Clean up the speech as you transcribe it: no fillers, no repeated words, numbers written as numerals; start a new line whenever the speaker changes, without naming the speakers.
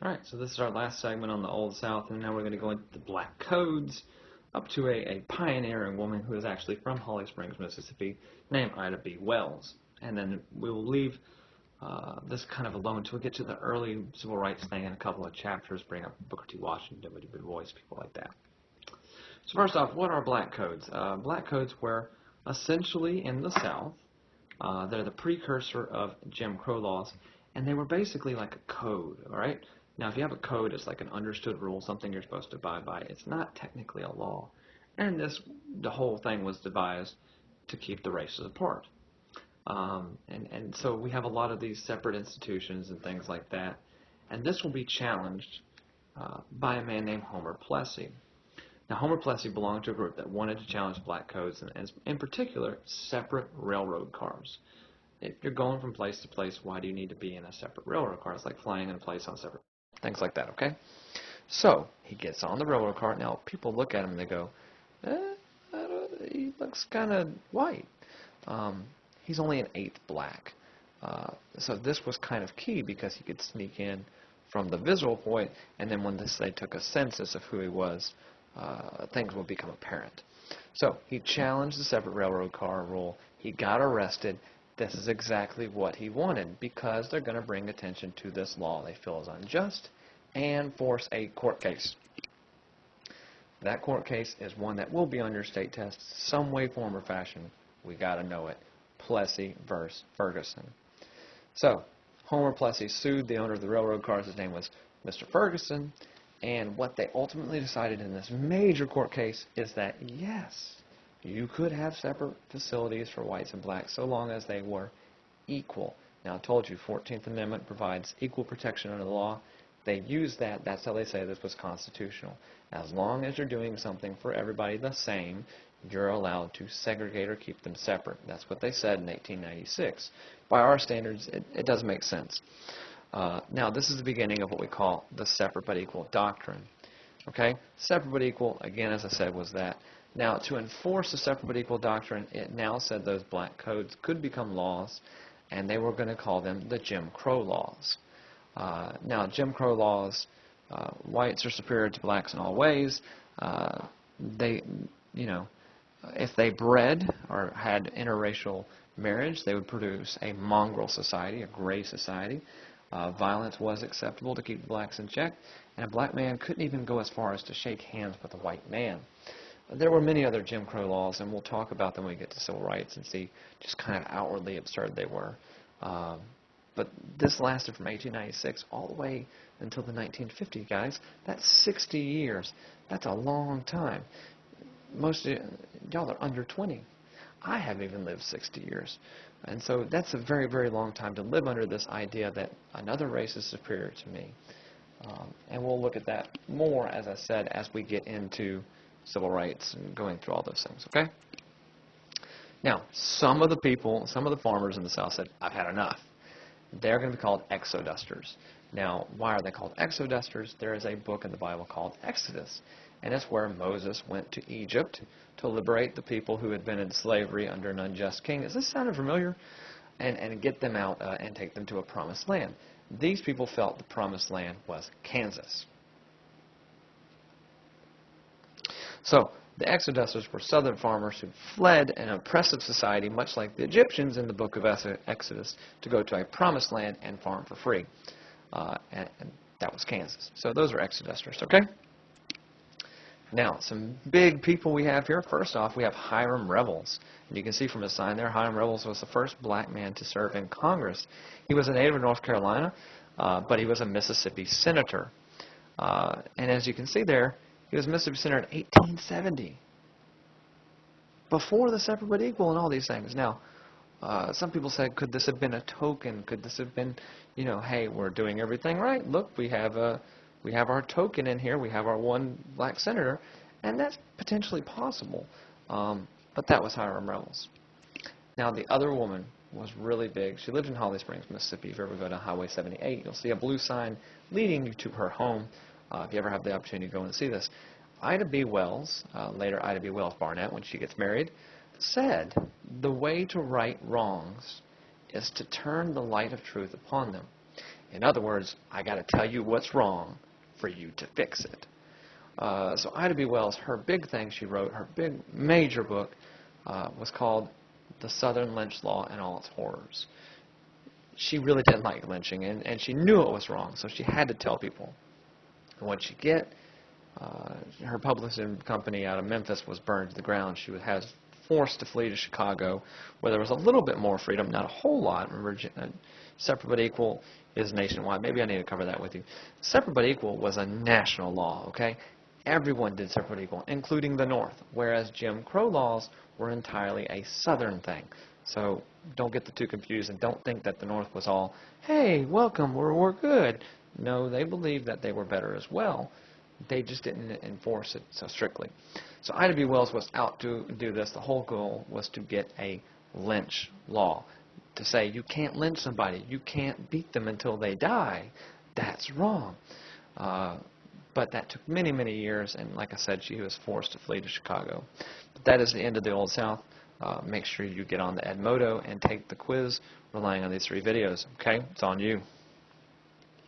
Alright, so this is our last segment on the Old South, and now we're going to go into the Black Codes, up to a pioneering woman who is actually from Holly Springs, Mississippi, named Ida B. Wells. And then we will leave this kind of alone until we get to the early civil rights thing in a couple of chapters, bring up Booker T. Washington, W. Du Bois, people like that. So first off, what are Black Codes? Black Codes were essentially in the South. They're the precursor of Jim Crow laws, and they were basically like a code, all right? Now, if you have a code, it's like an understood rule, something you're supposed to abide by. It's not technically a law. And the whole thing was devised to keep the races apart. And so we have a lot of these separate institutions and things like that. And this will be challenged by a man named Homer Plessy. Now, Homer Plessy belonged to a group that wanted to challenge black codes, and in particular, separate railroad cars. If you're going from place to place, why do you need to be in a separate railroad car? It's like flying in a place on separate things like that, okay? So he gets on the railroad car. Now, people look at him and they go, he looks kind of white. He's only an eighth black. So this was kind of key because he could sneak in from the visual point, and then when they took a census of who he was, things would become apparent. So he challenged the separate railroad car rule. He got arrested. This is exactly what he wanted because they're going to bring attention to this law they feel is unjust and force a court case. That court case is one that will be under state test some way, form, or fashion. We got to know it. Plessy versus Ferguson. So Homer Plessy sued the owner of the railroad cars. His name was Mr. Ferguson. And what they ultimately decided in this major court case is that, yes, you could have separate facilities for whites and blacks so long as they were equal. Now, I told you, 14th Amendment provides equal protection under the law. They use that. That's how they say this was constitutional. As long as you're doing something for everybody the same, you're allowed to segregate or keep them separate. That's what they said in 1896. By our standards, it does make sense. Now, this is the beginning of what we call the separate but equal doctrine. Okay? Separate but equal, again, as I said, was that. Now, to enforce the separate but equal doctrine, it now said those black codes could become laws, and they were going to call them the Jim Crow laws. Now, Jim Crow laws, whites are superior to blacks in all ways. If they bred or had interracial marriage, they would produce a mongrel society, a gray society. Violence was acceptable to keep the blacks in check, and a black man couldn't even go as far as to shake hands with a white man. There were many other Jim Crow laws, and we'll talk about them when we get to civil rights and see just kind of outwardly absurd they were. But this lasted from 1896 all the way until the 1950s, guys. That's 60 years. That's a long time. Most of y'all are under 20. I haven't even lived 60 years. And so that's a very, very long time to live under this idea that another race is superior to me. And we'll look at that more, as I said, as we get into civil rights and going through all those things, okay? Now, some of the people, some of the farmers in the South said, I've had enough. They're going to be called exodusters. Now, why are they called exodusters? There is a book in the Bible called Exodus, and it's where Moses went to Egypt to liberate the people who had been in slavery under an unjust king. Does this sound familiar? And get them out and take them to a promised land. These people felt the promised land was Kansas. So the exodusters were southern farmers who fled an oppressive society, much like the Egyptians in the book of Exodus, to go to a promised land and farm for free. And that was Kansas. So those are exodusters, okay? Now, some big people we have here. First off, we have Hiram Revels. And you can see from his sign there, Hiram Revels was the first black man to serve in Congress. He was a native of North Carolina, but he was a Mississippi senator. And as you can see there, he was a Mississippi senator in 1870, before the separate but equal and all these things. Now, some people said, could this have been a token? Could this have been, hey, we're doing everything right. Look, we have our token in here. We have our one black senator, and that's potentially possible. But that was Hiram Revels. Now, the other woman was really big. She lived in Holly Springs, Mississippi. If you ever go to Highway 78, you'll see a blue sign leading you to her home. If you ever have the opportunity to go and see this. Ida B. Wells, later Ida B. Wells Barnett, when she gets married, said the way to right wrongs is to turn the light of truth upon them. In other words, I got to tell you what's wrong for you to fix it. So Ida B. Wells, her big thing she wrote, her big major book, was called The Southern Lynch Law and All Its Horrors. She really didn't like lynching, and she knew it was wrong, so she had to tell people. And what she get, her publishing company out of Memphis was burned to the ground. She was forced to flee to Chicago, where there was a little bit more freedom, not a whole lot. Remember, separate but equal is nationwide. Maybe I need to cover that with you. Separate but equal was a national law, okay? Everyone did separate but equal, including the North, whereas Jim Crow laws were entirely a Southern thing. So don't get the two confused, and don't think that the North was all, hey, welcome, we're good. No, they believed that they were better as well. They just didn't enforce it so strictly. So Ida B. Wells was out to do this. The whole goal was to get a lynch law, to say you can't lynch somebody, you can't beat them until they die. That's wrong. But that took many, many years, and like I said, she was forced to flee to Chicago. But that is the end of the Old South. Make sure you get on the Edmodo and take the quiz relying on these 3 videos. Okay? It's on you.